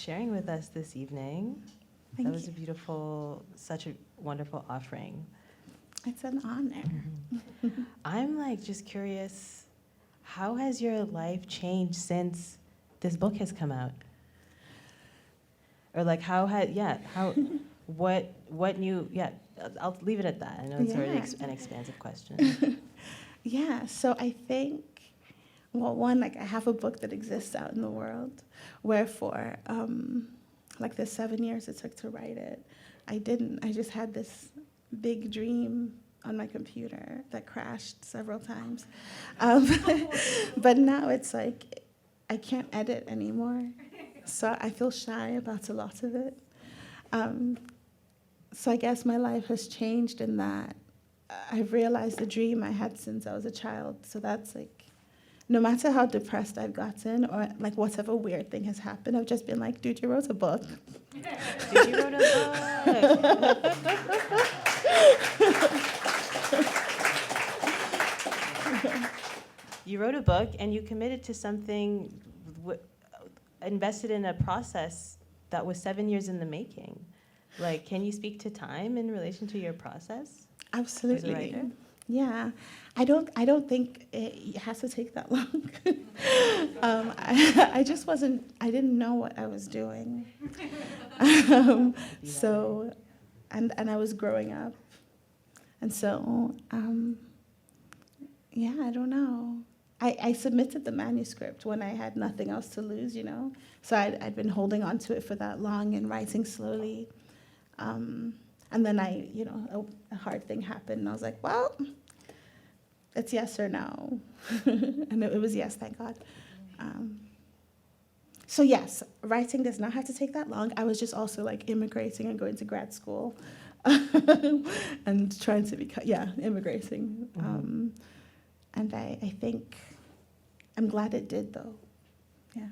sharing with us this evening. Thank That was you. a beautiful, such a wonderful offering. It's an honor. I'm like just curious, how has your life changed since this book has come out? Or like how what new, I'll leave it at that. I know it's already Yeah. an expansive question. Yeah, so I think, well, one, like I have a book that exists out in the world, wherefore, like the 7 years it took to write it, I just had this big dream on my computer that crashed several times. But now it's like, I can't edit anymore, so I feel shy about a lot of it. So I guess my life has changed in that I've realized the dream I had since I was a child. So that's like, no matter how depressed I've gotten or like whatever weird thing has happened, I've just been like, dude, you wrote a book. Dude, you wrote a book. You wrote a book and you committed to something, invested in a process that was 7 years in the making. Like, can you speak to time in relation to your process? Absolutely. As a writer? Yeah, I don't think it has to take that long. I just wasn't. I didn't know what I was doing. So, and I was growing up, and so yeah, I don't know. I submitted the manuscript when I had nothing else to lose, you know. So I'd been holding on to it for that long and writing slowly. And then a hard thing happened, and I was like, well, it's yes or no. And it was yes, thank God. So yes, writing does not have to take that long. I was just also like immigrating and going to grad school and trying to immigrating. Mm-hmm. And I think I'm glad it did, though. Yeah.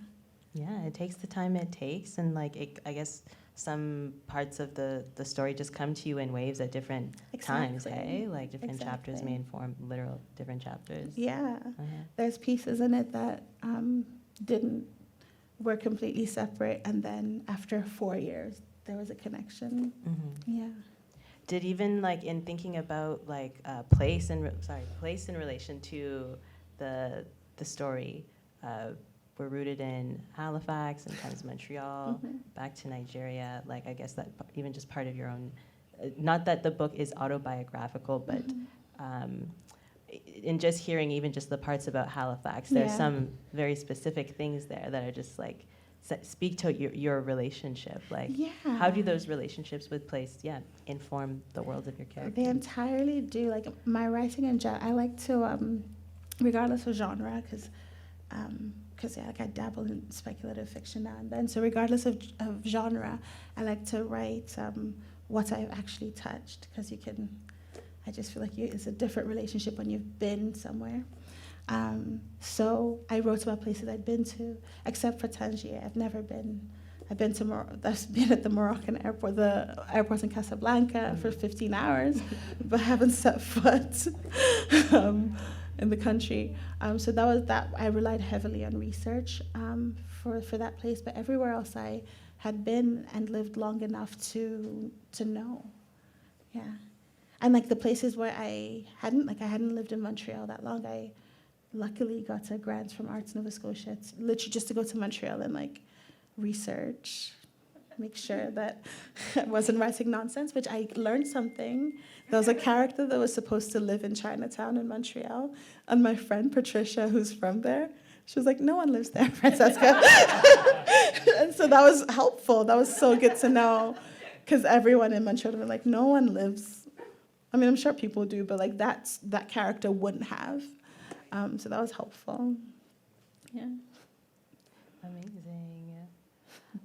Yeah, it takes the time it takes, and like I guess some parts of the story just come to you in waves at different times, hey? Like different chapters may inform literal different chapters. Yeah. Uh-huh. There's pieces in it that were completely separate, and then after 4 years, there was a connection. Mm-hmm. Yeah. Did even like in thinking about like place in relation to the story, we're rooted in Halifax, sometimes Montreal, Mm-hmm. back to Nigeria. Like I guess that even just part of your own, not that the book is autobiographical, but in just hearing even just the parts about Halifax, there's some very specific things there that are just like speak to your relationship. Like how do those relationships with place inform the world of your character? They entirely do. Like my writing in general, I like to, regardless of genre, because I dabble in speculative fiction now and then. So regardless of genre, I like to write what I've actually touched, because I just feel like it's a different relationship when you've been somewhere. So I wrote about places I'd been to, except for Tangier. I've never been. I've been to I've been at the Moroccan airport, the airport in Casablanca for 15 hours, but haven't set foot in the country. So that was that. I relied heavily on research for that place, but everywhere else I had been and lived long enough to know. Yeah. And like the places where I hadn't lived in Montreal that long, I luckily got a grant from Arts Nova Scotia, literally just to go to Montreal and like research, make sure that I wasn't writing nonsense, which I learned something. There was a character that was supposed to live in Chinatown in Montreal, and my friend Patricia, who's from there, she was like, no one lives there, Francesca. And so that was helpful. That was so good to know, because everyone in Montreal was like, no one lives. I mean, I'm sure people do, but like that character wouldn't have. So that was helpful. Yeah. Amazing.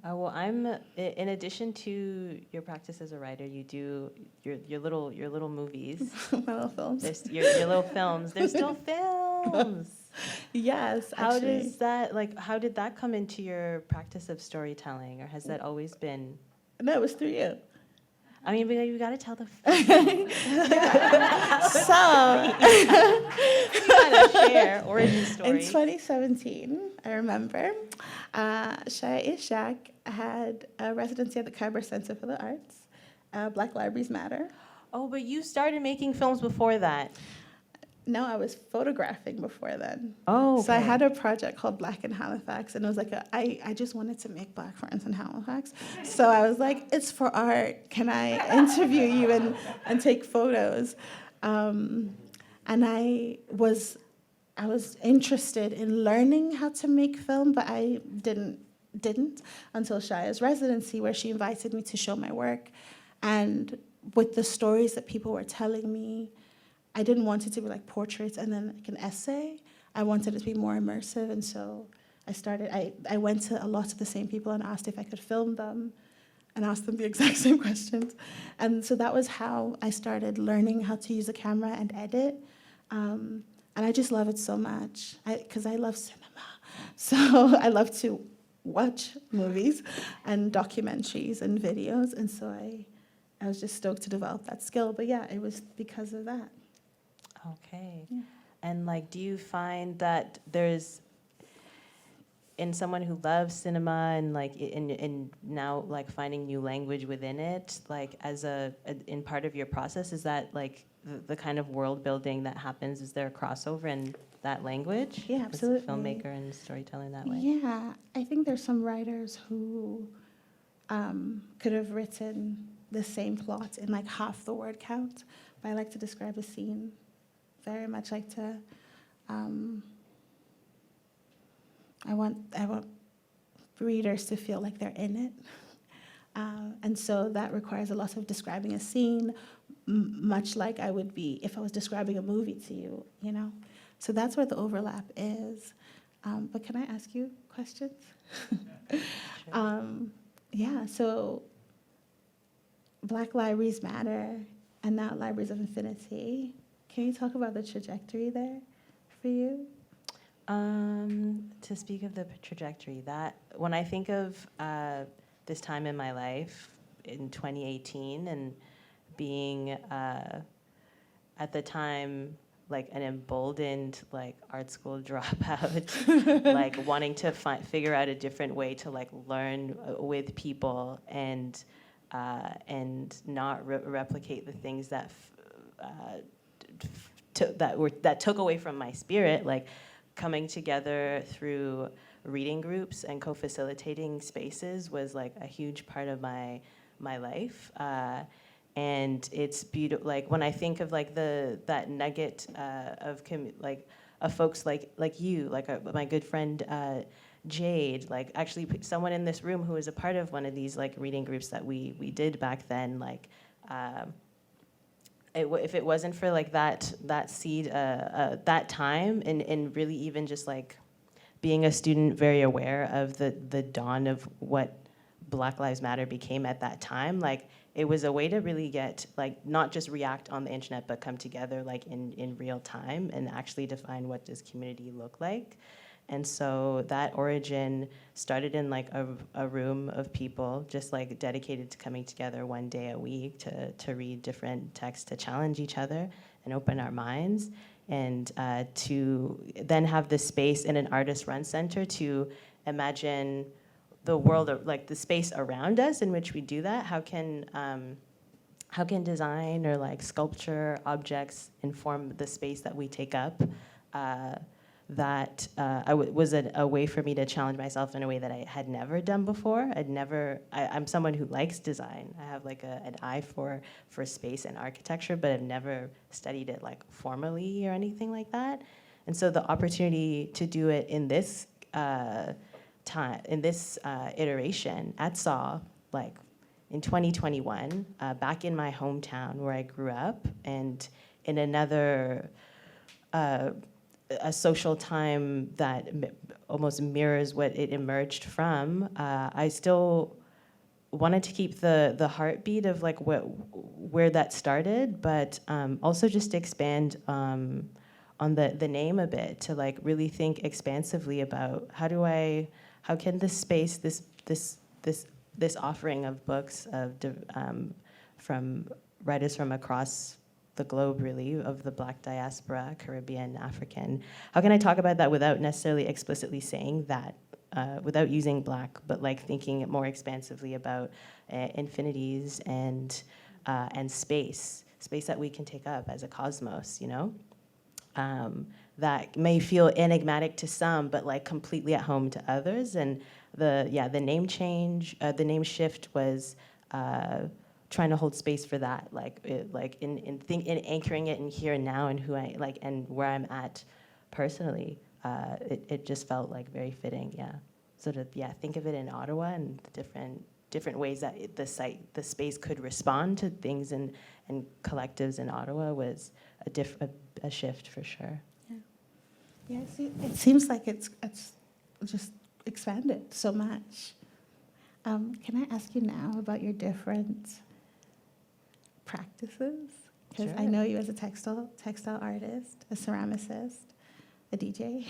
Well, I'm in addition to your practice as a writer, you do your little movies. My little films. Your little films. They're still films. Yes. How actually. how did that come into your practice of storytelling, or has that always been? No, it was through you. I mean, you got to tell the. So, you got to share origin story. In 2017, I remember, Shaya Ishaq had a residency at the Khyber Center for the Arts. Black Libraries Matter. Oh, but you started making films before that. No, I was photographing before then. Oh, okay. So I had a project called Black in Halifax, and it was like I just wanted to make Black friends in Halifax. So I was like, it's for art. Can I interview you and take photos? And I was interested in learning how to make film, but I didn't until Shaya's residency, where she invited me to show my work. And with the stories that people were telling me, I didn't want it to be like portraits and then like an essay. I wanted it to be more immersive, and so I went to a lot of the same people and asked if I could film them and asked them the exact same questions. And so that was how I started learning how to use a camera and edit. And I just love it so much because I love cinema. So I love to watch movies and documentaries and videos, and so I was just stoked to develop that skill. But yeah, it was because of that. Okay. Yeah. And like, do you find that there's, in someone who loves cinema and like in now like finding new language within it, like as in part of your process, is that like the kind of world building that happens? Is there a crossover in that language? Yeah, absolutely. As a filmmaker and storyteller in that way? Yeah, I think there's some writers who could have written the same plot in like half the word count, but I like to describe a scene. Very much like to, I want readers to feel like they're in it. And so that requires a lot of describing a scene, much like I would be if I was describing a movie to you, you know? So that's where the overlap is. But can I ask you questions? Sure. Yeah, so Black Libraries Matter and now Libraries of Infinity. Can you talk about the trajectory there for you? To speak of the trajectory, that when I think of this time in my life in 2018 and being at the time like an emboldened like art school dropout, like wanting to figure out a different way to like learn with people and not replicate the things that that took away from my spirit, like coming together through reading groups and co-facilitating spaces was like a huge part of my life. And it's beautiful. Like when I think of like that nugget of folks like you, like my good friend Jade, like actually someone in this room who was a part of one of these like reading groups that we did back then, like. If it wasn't for like that seed, that time, and really even just like being a student very aware of the dawn of what Black Lives Matter became at that time, like it was a way to really get like not just react on the internet, but come together like in real time and actually define what does community look like. And so that origin started in like a room of people just like dedicated to coming together one day a week to read different texts, to challenge each other and open our minds, and to then have the space in an artist-run center to imagine the world, like the space around us in which we do that. How can design or like sculpture objects inform the space that we take up? That was a way for me to challenge myself in a way that I had never done before. I'm someone who likes design. I have like an eye for space and architecture, but I've never studied it like formally or anything like that. And so the opportunity to do it in this iteration at SAW, like in 2021, back in my hometown where I grew up, and in another a social time that almost mirrors what it emerged from, I still wanted to keep the heartbeat of like where that started, but also just expand on the name a bit to like really think expansively about how can this space, this offering of books, of from writers from across the globe, really, of the Black diaspora, Caribbean, African. How can I talk about that without necessarily explicitly saying that, without using Black, but like thinking more expansively about infinities and space that we can take up as a cosmos, you know? That may feel enigmatic to some, but like completely at home to others. And the name change, the name shift was trying to hold space for that, in anchoring it in here and now and who I like and where I'm at personally. It just felt like very fitting, Sort of, think of it in Ottawa and different ways that the space could respond to things and collectives in Ottawa was a shift for sure. Yeah, it seems like it's just expanded so much. Can I ask you now about your different practices? Because Sure. I know you as a textile artist, a ceramicist, a DJ,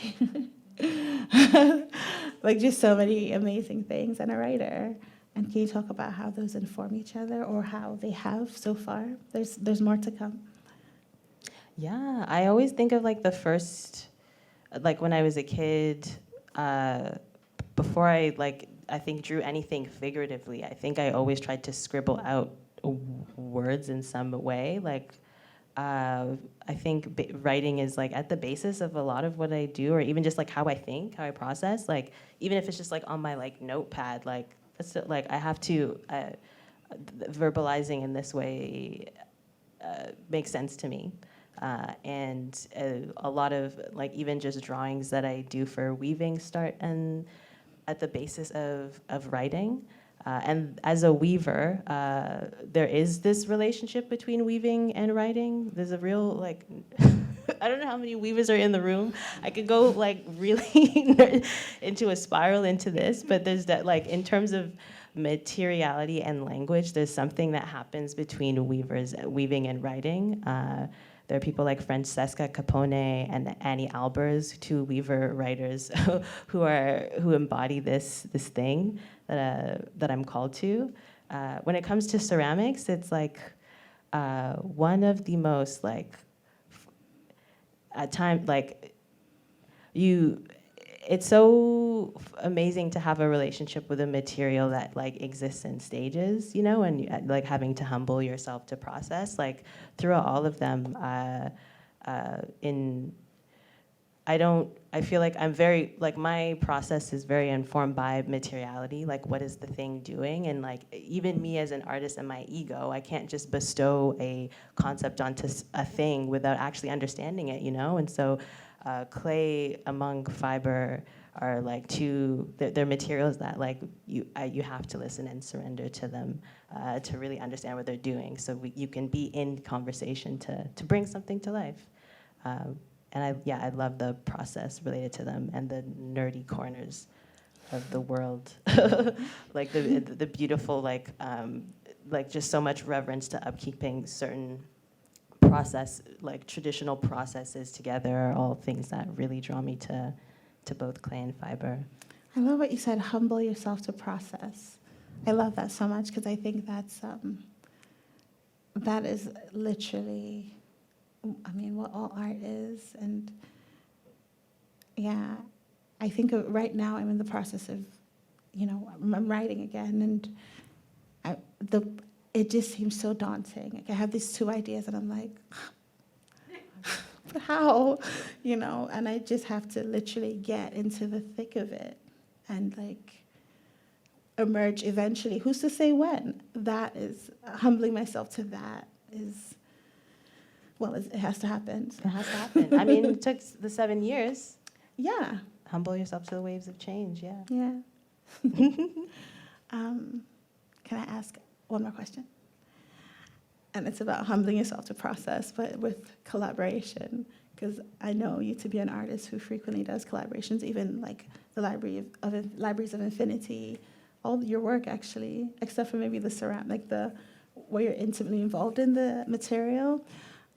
like just so many amazing things, and a writer. And can you talk about how those inform each other, or how they have so far? There's more to come. Yeah, I always think of like the first, like when I was a kid, before I think drew anything figuratively, I think I always tried to scribble out words in some way. Like, I think writing is like at the basis of a lot of what I do, or even just like how I think, how I process. Like, even if it's just like on my like notepad, like that's like I have to verbalizing in this way makes sense to me. And a lot of like even just drawings that I do for weaving start and at the basis of writing. And as a weaver, there is this relationship between weaving and writing. There's a real like, I don't know how many weavers are in the room. I could go like really into a spiral into this, but there's that like in terms of materiality and language, there's something that happens between weaving and writing. There are people like Francesca Ekwuyasi and Annie Albers, two weaver writers who embody this thing that I'm called to. When it comes to ceramics, it's like one of the most like at times like it's so amazing to have a relationship with a material that like exists in stages, you know, and like having to humble yourself to process. Like throughout all of them, I feel like I'm very, like my process is very informed by materiality, like what is the thing doing? And like even me as an artist and my ego, I can't just bestow a concept onto a thing without actually understanding it, you know? And so clay among fiber are like they're materials that like you have to listen and surrender to them to really understand what they're doing. So you can be in conversation to bring something to life. And I love the process related to them and the nerdy corners of the world, like the beautiful like just so much reverence to upkeeping certain process, like traditional processes together, are all things that really draw me to both clay and fiber. I love what you said, humble yourself to process. I love that so much because I think that is literally, I mean, what all art is. And yeah, I think right now I'm in the process of, you know, I'm writing again, and it just seems so daunting. Like I have these two ideas, and I'm like, but how, you know? And I just have to literally get into the thick of it, and like emerge eventually. Who's to say when? That is humbling myself to that is. Well, it has to happen. It has to happen. I mean, it took the 7 years. Yeah. Humble yourself to the waves of change, yeah. Yeah. Can I ask one more question? And it's about humbling yourself to process, but with collaboration, because I know you to be an artist who frequently does collaborations, even like the Libraries of Infinity, all your work actually, except for maybe the ceramic, like where you're intimately involved in the material.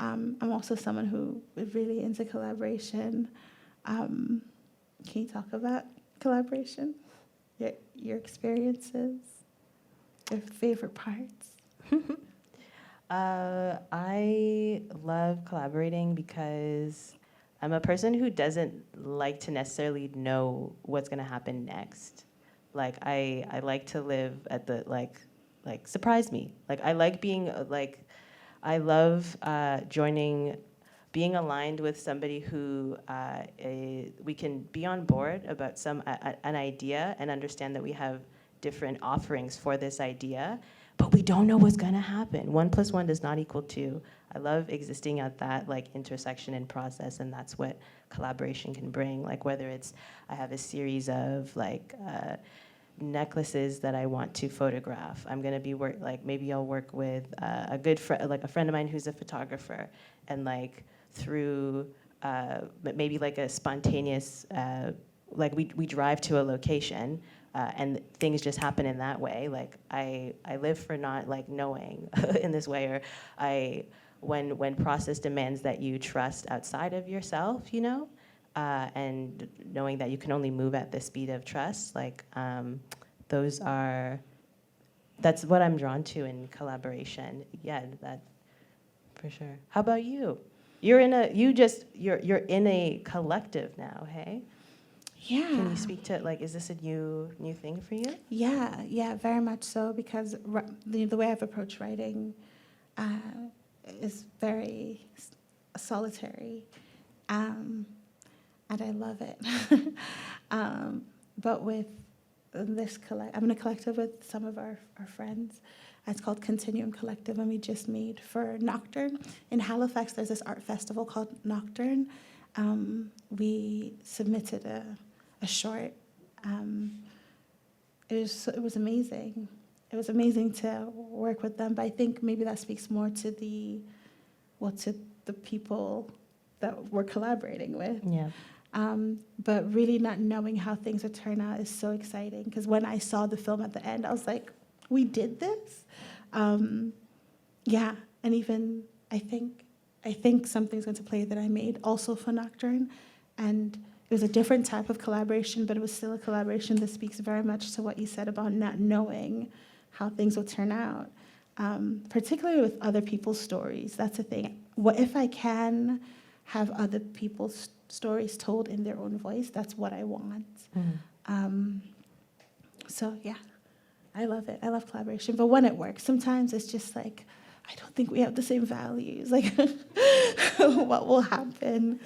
I'm also someone who is really into collaboration. Can you talk about collaboration? Your experiences, your favorite parts? I love collaborating because I'm a person who doesn't like to necessarily know what's gonna happen next. Like I like to live at the like surprise me. Like I like being I love joining, being aligned with somebody who we can be on board about an idea and understand that we have different offerings for this idea, but we don't know what's gonna happen. 1 + 1 does not equal 2. I love existing at that like intersection and process, and that's what collaboration can bring. Like whether it's I have a series of like necklaces that I want to photograph. I'm gonna be maybe I'll work with a good friend, like a friend of mine who's a photographer, and like through maybe like a spontaneous, like we drive to a location and things just happen in that way. Like I live for not like knowing in this way, or when process demands that you trust outside of yourself, you know, and knowing that you can only move at the speed of trust, like that's what I'm drawn to in collaboration. Yeah, that for sure. How about you? You're in a collective now, hey? Yeah. Can you speak to like, is this a new thing for you? Yeah, very much so, because the way I've approached writing is very solitary, and I love it. But with this I'm in a collective with some of our friends. It's called Continuum Collective, and we just made for Nocturne. In Halifax, there's this art festival called Nocturne. We submitted a short. It was amazing. It was amazing to work with them, but I think maybe that speaks more to the people that we're collaborating with. Yeah. But really not knowing how things would turn out is so exciting, because when I saw the film at the end, I was like, we did this? Yeah, and even I think something's going to play that I made also for Nocturne, and it was a different type of collaboration, but it was still a collaboration that speaks very much to what you said about not knowing how things will turn out, particularly with other people's stories. That's the thing. What if I can have other people's stories told in their own voice? That's what I want. Mm-hmm. So yeah, I love it. I love collaboration. But when it works, sometimes it's just like, I don't think we have the same values. Like, what will happen?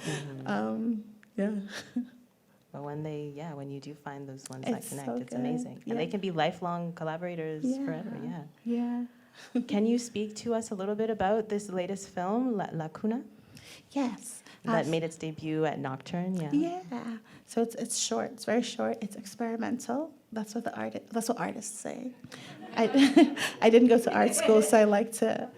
Mm-hmm. Yeah. But when you do find those ones that connect, so it's good. amazing. Yeah. And they can be lifelong collaborators forever, yeah. Yeah. Can you speak to us a little bit about this latest film, La Cuna? Yes. That made its debut at Nocturne, yeah. Yeah. So it's short. It's very short. It's experimental. That's what artists say. I didn't go to art school, so I like to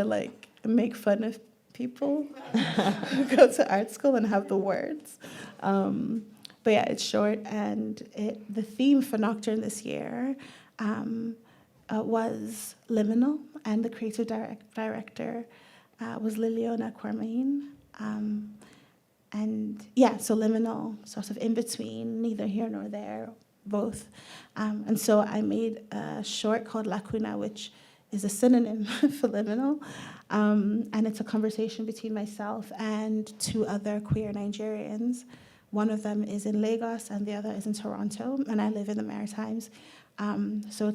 like make fun of people who go to art school and have the words. But yeah, it's short, and the theme for Nocturne this year was liminal, and the creative director was Liliana Quermain. And yeah, so liminal, sort of in between, neither here nor there, both. And so I made a short called La Cuna, which is a synonym for liminal. And it's a conversation between myself and 2 other queer Nigerians. One of them is in Lagos and the other is in Toronto, and I live in the Maritimes. So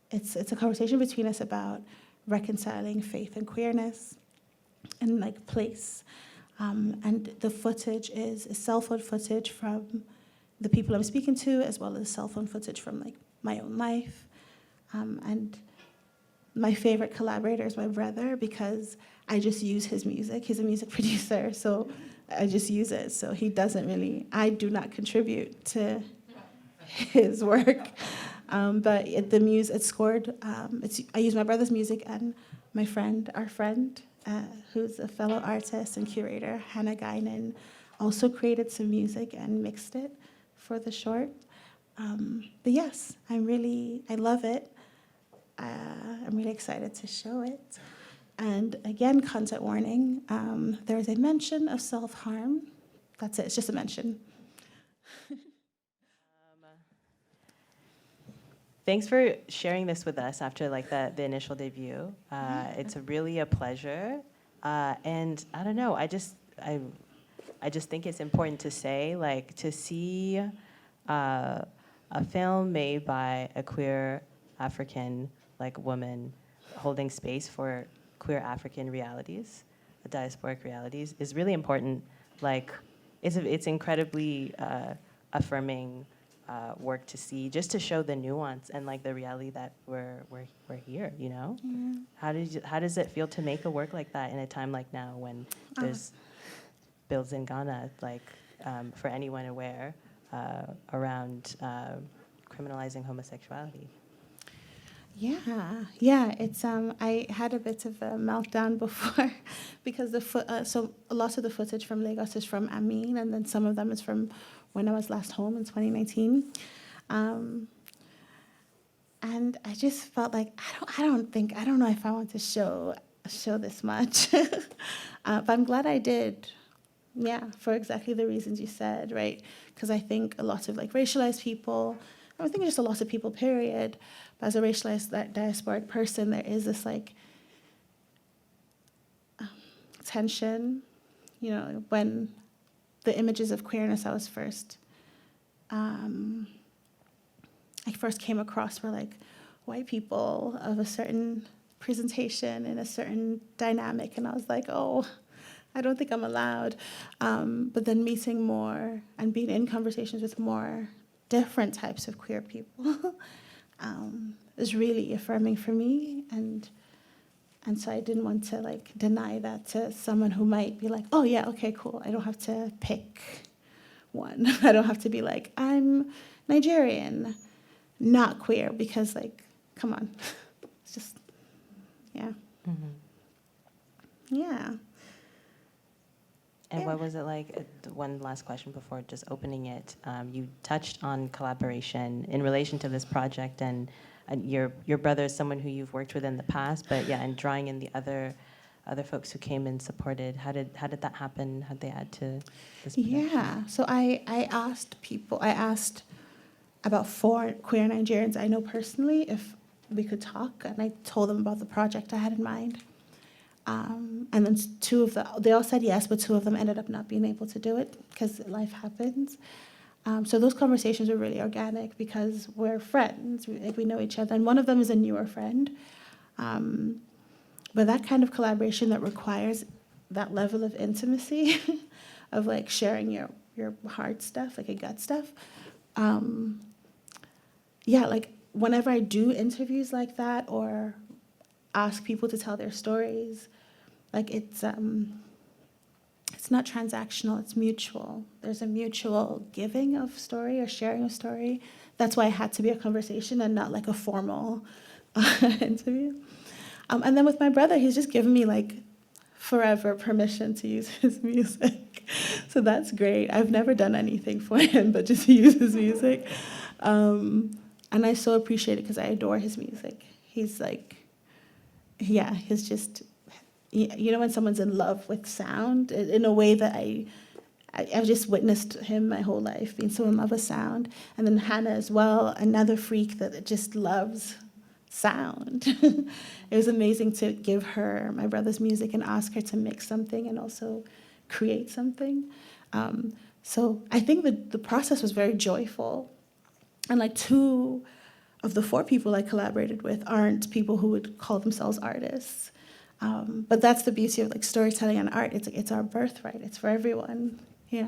it's a conversation between us about reconciling faith and queerness and like place. And the footage is cell phone footage from the people I'm speaking to, as well as cell phone footage from like my own life. And my favorite collaborator is my brother, because I just use his music. He's a music producer, so I just use it. So I do not contribute to his work. But it's scored. I use my brother's music, and our friend, who's a fellow artist and curator, Hannah Guinan, also created some music and mixed it for the short. But yes, I love it. I'm really excited to show it. And again, content warning, there is a mention of self-harm. That's it, it's just a mention. thanks for sharing this with us after like the initial debut. It's really a pleasure. And I don't know, I just think it's important to say, like, to see a film made by a queer African like woman holding space for queer African realities, diasporic realities, is really important. Like, it's incredibly affirming work to see, just to show the nuance and like the reality that we're here. You know, how does it feel to make a work like that in a time like now when there's bills in Ghana, like for anyone aware, around criminalizing homosexuality? Yeah. It's I had a bit of a meltdown before because so a lot of the footage from Lagos is from Amin, and then some of them is from when I was last home in 2019. And I just felt like I don't know if I want to show this much, but I'm glad I did. Yeah, for exactly the reasons you said, right? Because I think a lot of like racialized people, I think just a lot of people, period. But as a racialized diasporic person, there is this like tension, you know, when the images of queerness I first came across were like white people of a certain presentation in a certain dynamic, and I was like, oh, I don't think I'm allowed. But then meeting more and being in conversations with more different types of queer people is really affirming for me, and so I didn't want to like deny that to someone who might be like, oh yeah, okay, cool. I don't have to pick one. I don't have to be like, I'm Nigerian, not queer, because like, come on, it's just, yeah. Yeah. And what was it like? One last question before just opening it. You touched on collaboration in relation to this project, and your brother is someone who you've worked with in the past, but yeah, and drawing in the other folks who came and supported. How did that happen? How did they add to this production? Yeah. So I asked about 4 queer Nigerians I know personally if we could talk, and I told them about the project I had in mind. And then 2 of them, they all said yes, but 2 of them ended up not being able to do it because life happens. So those conversations were really organic because we're friends, we know each other, and one of them is a newer friend. But that kind of collaboration that requires that level of intimacy, of like sharing your hard stuff, like your gut stuff. Yeah, like whenever I do interviews like that or ask people to tell their stories, like it's not transactional, it's mutual. There's a mutual giving of story or sharing of story. That's why it had to be a conversation and not like a formal interview. And then with my brother, he's just given me like forever permission to use his music. So that's great. I've never done anything for him but just use his music. And I so appreciate it because I adore his music. He's like, yeah, he's just, you know, when someone's in love with sound in a way that I've just witnessed him my whole life being so in love with sound. And then Hannah as well, another freak that just loves sound. It was amazing to give her my brother's music and ask her to mix something and also create something. So I think the process was very joyful. And like 2 of the 4 people I collaborated with aren't people who would call themselves artists. But that's the beauty of like storytelling and art. It's our birthright. It's for everyone. Yeah.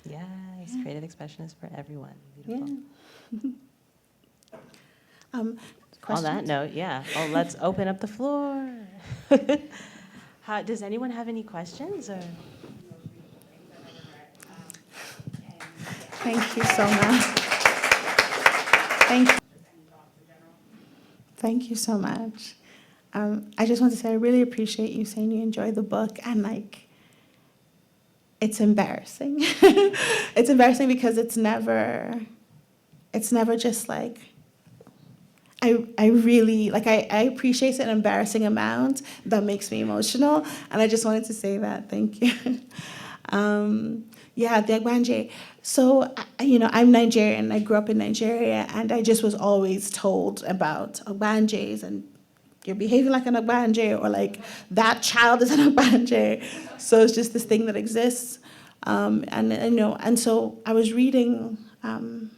Yes, creative expression is for everyone. Beautiful. Yeah. On that note, let's open up the floor. Does anyone have any questions? Or? Thank you so much. Thank you so much. I just want to say I really appreciate you saying you enjoyed the book, and like, it's embarrassing. It's embarrassing because it's never just like, I really, like, I appreciate an embarrassing amount that makes me emotional, and I just wanted to say that. Thank you. Yeah, the Ogbanje. So, I'm Nigerian. I grew up in Nigeria, and I just was always told about Ogbanjes, and you're behaving like an Ogbanje, or like that child is an Ogbanje. So it's just this thing that exists. And so I was reading, Wole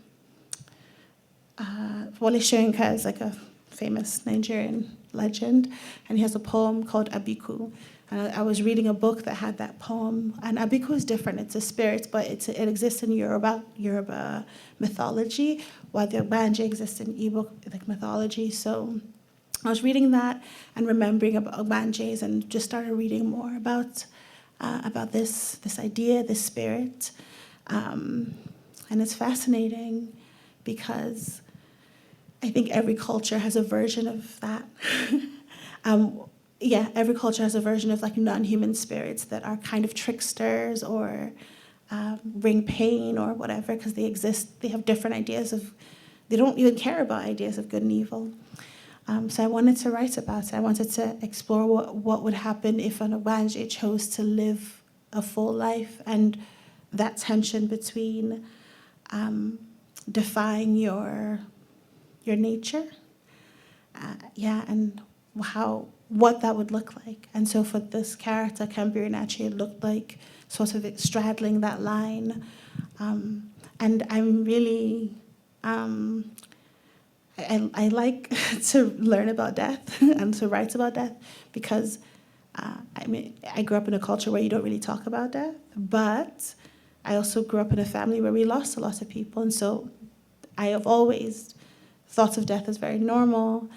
Soyinka is like a famous Nigerian legend, and he has a poem called Abiku. And I was reading a book that had that poem, and Abiku is different. It's a spirit, but it exists in Yoruba mythology, while the Ogbanje exists in Igbo mythology. So I was reading that and remembering about Ogbanjes, and just started reading more about this idea, this spirit, and it's fascinating because I think every culture has a version of that. Every culture has a version of non-human spirits that are kind of tricksters or bring pain or whatever, because they have different ideas they don't even care about ideas of good and evil. So I wanted to write about it. I wanted to explore what would happen if an Ogbanje chose to live a full life, and that tension between defying your nature, and what that would look like. And so for this character, Kambirinachi, it looked like sort of straddling that line. And I'm really, I like to learn about death and to write about death, because I grew up in a culture where you don't really talk about death, but I also grew up in a family where we lost a lot of people. And so I have always thought of death as very normal.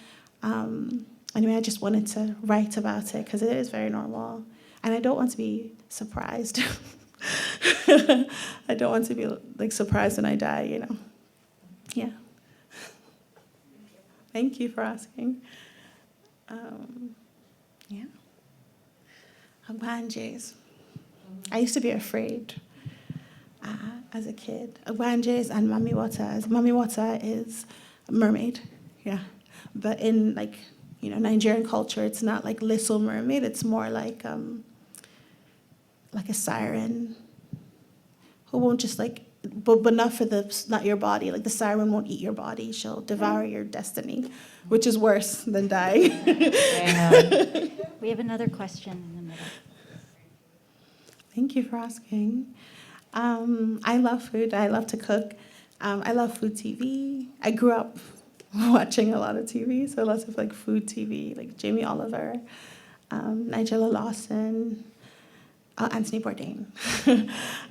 Anyway, I just wanted to write about it because it is very normal. And I don't want to be surprised. I don't want to be surprised when I die, Yeah. Thank you for asking. Yeah. Ogbanjes. I used to be afraid as a kid. Ogbanjes and Mami Wata. Mami Wata is a mermaid, yeah. But in Nigerian culture, it's not like Little Mermaid. It's more like a siren who won't just but not your body. The siren won't eat your body. She'll devour your destiny, which is worse than dying. We have another question in the middle. Thank you for asking. I love food. I love to cook. I love food TV. I grew up watching a lot of TV, so lots of food TV, like Jamie Oliver, Nigella Lawson, Anthony Bourdain.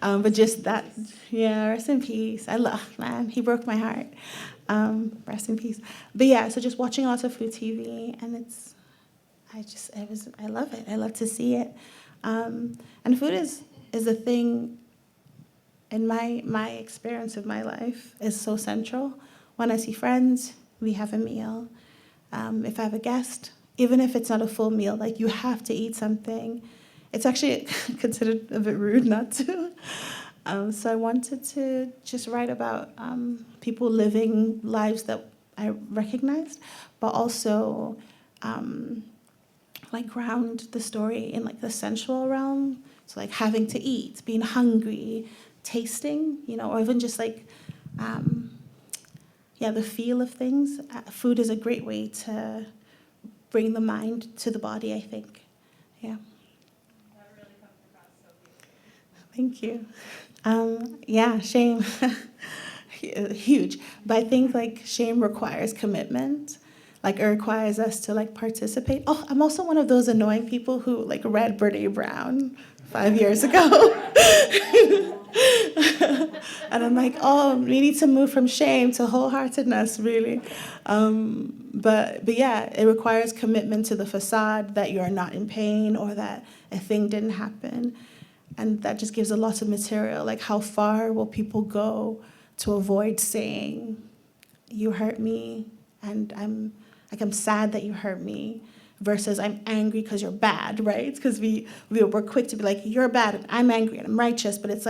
But just that, rest in peace. He broke my heart. Rest in peace. But yeah, so just watching lots of food TV, and I love it. I love to see it. And food is a thing in my experience of my life is so central. When I see friends, we have a meal. If I have a guest, even if it's not a full meal, you have to eat something. It's actually considered a bit rude not to. So I wanted to just write about people living lives that I recognized, but also ground the story in the sensual realm. So having to eat, being hungry, tasting, or even just the feel of things. Food is a great way to bring the mind to the body, I think. Yeah. That really comes across so beautifully. Thank you. Shame. Huge. But I think shame requires commitment. It requires us to participate. Oh, I'm also one of those annoying people who read Brene Brown 5 years ago. And I'm we need to move from shame to wholeheartedness, really. But it requires commitment to the facade that you're not in pain or that a thing didn't happen. And that just gives a lot of material. How far will people go to avoid saying, you hurt me, and I'm sad that you hurt me, versus I'm angry because you're bad, right? Because we're quick to be you're bad and I'm angry and I'm righteous, but it's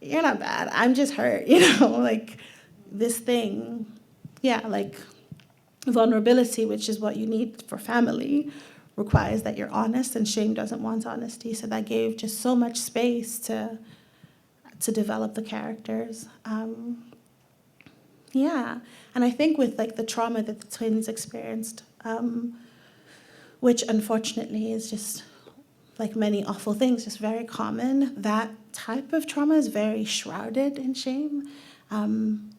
you're not bad, I'm just hurt, this thing. Vulnerability, which is what you need for family, requires that you're honest, and shame doesn't want honesty. So that gave just so much space to to develop the characters. Yeah, and I think with like the trauma that the twins experienced, which unfortunately is just like many awful things, just very common, that type of trauma is very shrouded in shame. And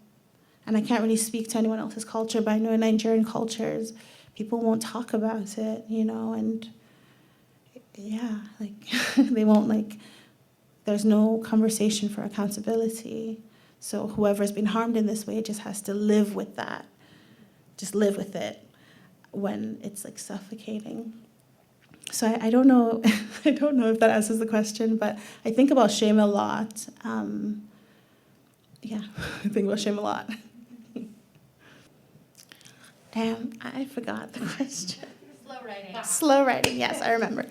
I can't really speak to anyone else's culture, but I know in Nigerian cultures, people won't talk about it, you know, and yeah, like they won't like, there's no conversation for accountability. So whoever's been harmed in this way just has to live with that, just live with it when it's like suffocating. So I don't know, I don't know if that answers the question, but I think about shame a lot. Yeah, I think about shame a lot. Damn, I forgot the question. Slow writing. Slow writing, yes, I remember.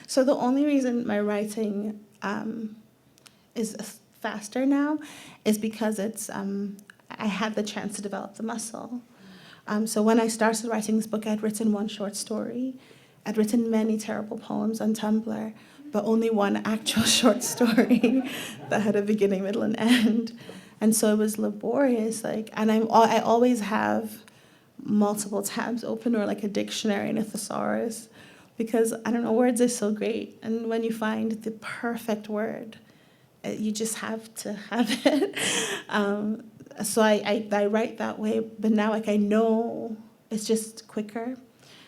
So the only reason my writing is faster now is because it's I had the chance to develop the muscle. So when I started writing this book, I'd written one short story. I'd written many terrible poems on Tumblr, but only one actual short story that had a beginning, middle, and end. And so it was laborious, like, and I always have multiple tabs open or like a dictionary and a thesaurus, because I don't know, words are so great. And when you find the perfect word, you just have to have it. So I write that way, but now like I know it's just quicker.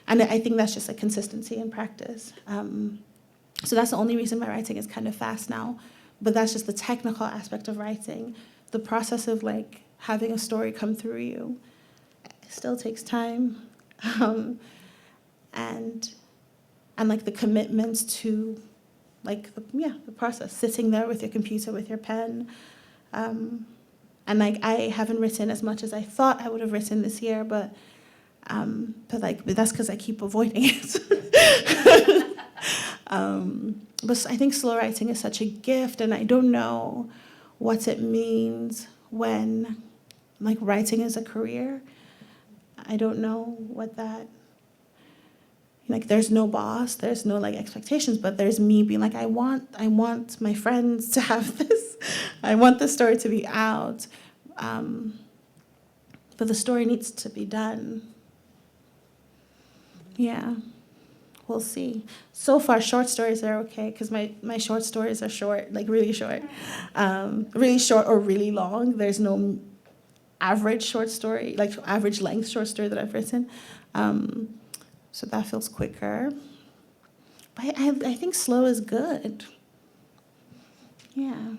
And I think that's just a consistency in practice. So that's the only reason my writing is kind of fast now. But that's just the technical aspect of writing. The process of like having a story come through you still takes time. And like the commitments to like the process, sitting there with your computer, with your pen. And like I haven't written as much as I thought I would have written this year, but that's because I keep avoiding it. But I think slow writing is such a gift, and I don't know what it means when like writing is a career. I don't know what that, like there's no boss, there's no like expectations, but there's me being like, I want my friends to have this. I want the story to be out. But the story needs to be done. Yeah, we'll see. So far, short stories are okay, because my short stories are short, like really short. Really short or really long. There's no average short story, like average length short story that I've written. So that feels quicker. But I think slow is good. Yeah.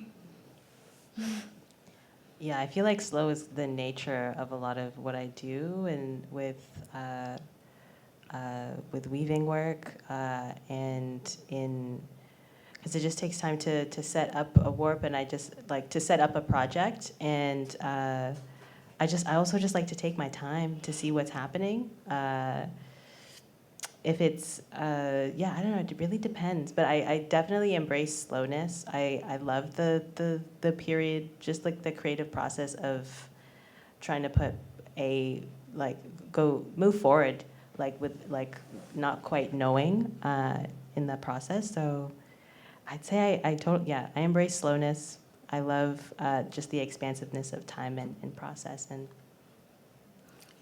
Yeah, I feel like slow is the nature of a lot of what I do, and with weaving work, and in, because it just takes time to set up a warp, and I just like to set up a project, and I also just like to take my time to see what's happening. If it's, I don't know, it really depends. But I definitely embrace slowness. I love the period, just like the creative process of trying to put move forward, like with like not quite knowing in the process. So I'd say I embrace slowness. I love just the expansiveness of time and process and.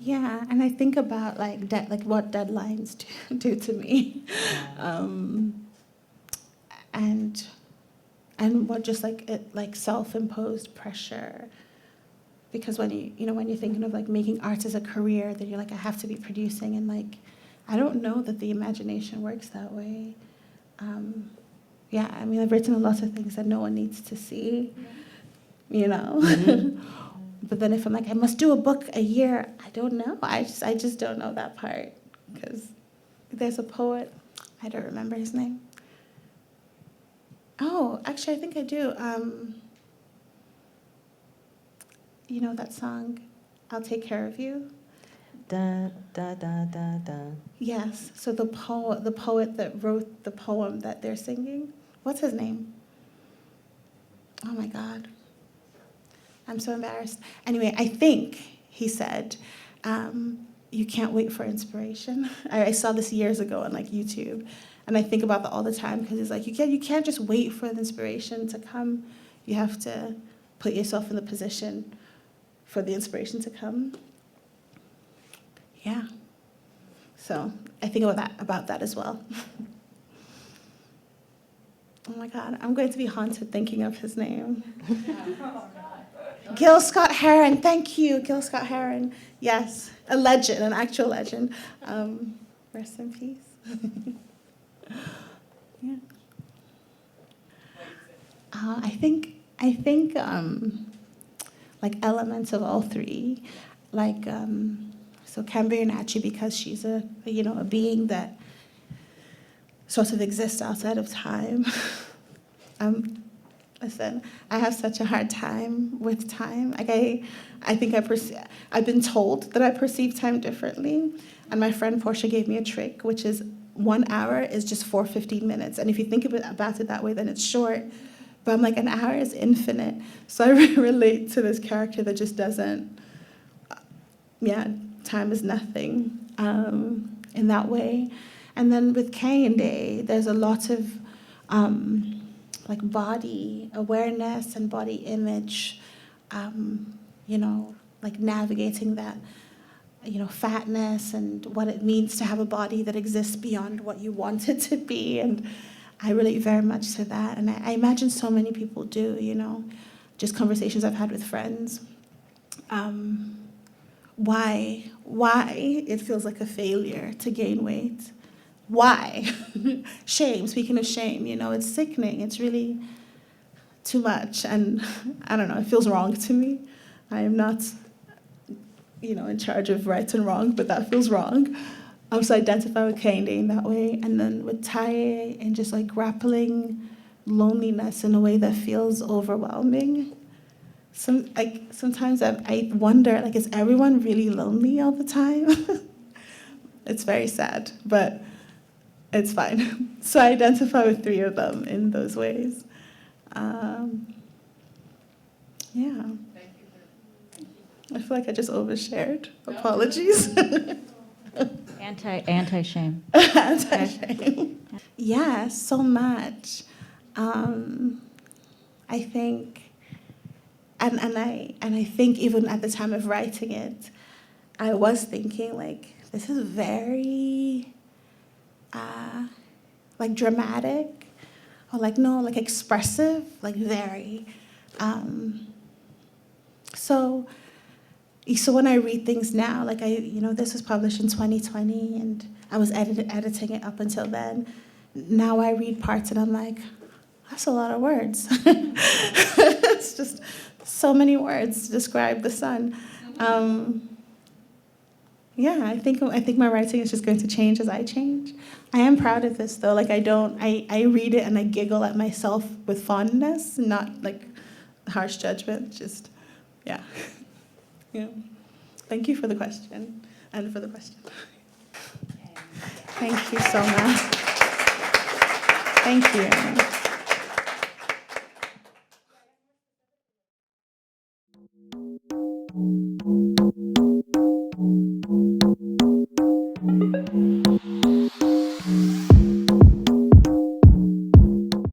Yeah, and I think about like what deadlines do to me, and what just like self-imposed pressure. Because when you're thinking of like making art as a career, then you're like, I have to be producing, and like I don't know that the imagination works that way. I mean, I've written a lot of things that no one needs to see, you know. Mm-hmm. But then if I'm like, I must do a book a year, I don't know. I just don't know that part. Because there's a poet, I don't remember his name. Oh, actually, I think I do. You know that song, I'll Take Care of You? Da, da, da, da, da. Yes, so the poet that wrote the poem that they're singing, what's his name? Oh my God. I'm so embarrassed. Anyway, I think he said, you can't wait for inspiration. I saw this years ago on like YouTube, and I think about that all the time, because it's like you can't just wait for the inspiration to come. You have to put yourself in the position for the inspiration to come. Yeah. So I think about that as well. Oh my God, I'm going to be haunted thinking of his name. Gil Scott Heron, thank you, Gil Scott Heron. Yes, a legend, an actual legend. Rest in peace. Yeah. I think like elements of all three, like so Kambere Nachi, because she's a being that sort of exists outside of time. Listen, I have such a hard time with time. Like I think I've been told that I perceive time differently, and my friend Portia gave me a trick, which is 1 hour is just 4 15 minutes, and if you think about it that way, then it's short. But I'm like, an hour is infinite. So I relate to this character that just doesn't. Time is nothing in that way. And then with Kehinde, there's a lot of like body awareness and body image, like navigating that, fatness and what it means to have a body that exists beyond what you want it to be. And I relate very much to that. And I imagine so many people do, just conversations I've had with friends. Why it feels like a failure to gain weight. Why? Shame, speaking of shame, it's sickening. It's really too much. And I don't know, it feels wrong to me. I am not, in charge of right and wrong, but that feels wrong. I also identify with Kehinde in that way. And then with Taye and just like grappling loneliness in a way that feels overwhelming. Sometimes I wonder, is everyone really lonely all the time? It's very sad, but it's fine. So I identify with three of them in those ways. Yeah. I feel like I just overshared. Apologies. Anti-shame. Anti-shame. Yeah, so much. I think. And I think even at the time of writing it, I was thinking this is very dramatic, or expressive, very. So when I read things now, this was published in 2020, and I was editing it up until then. Now I read parts and I'm like, that's a lot of words. It's just so many words to describe the sun. I think my writing is just going to change as I change. I am proud of this though. I read it and I giggle at myself with fondness, not harsh judgment. Just, yeah. Thank you for the question and for the question. Thank you so much. Thank you.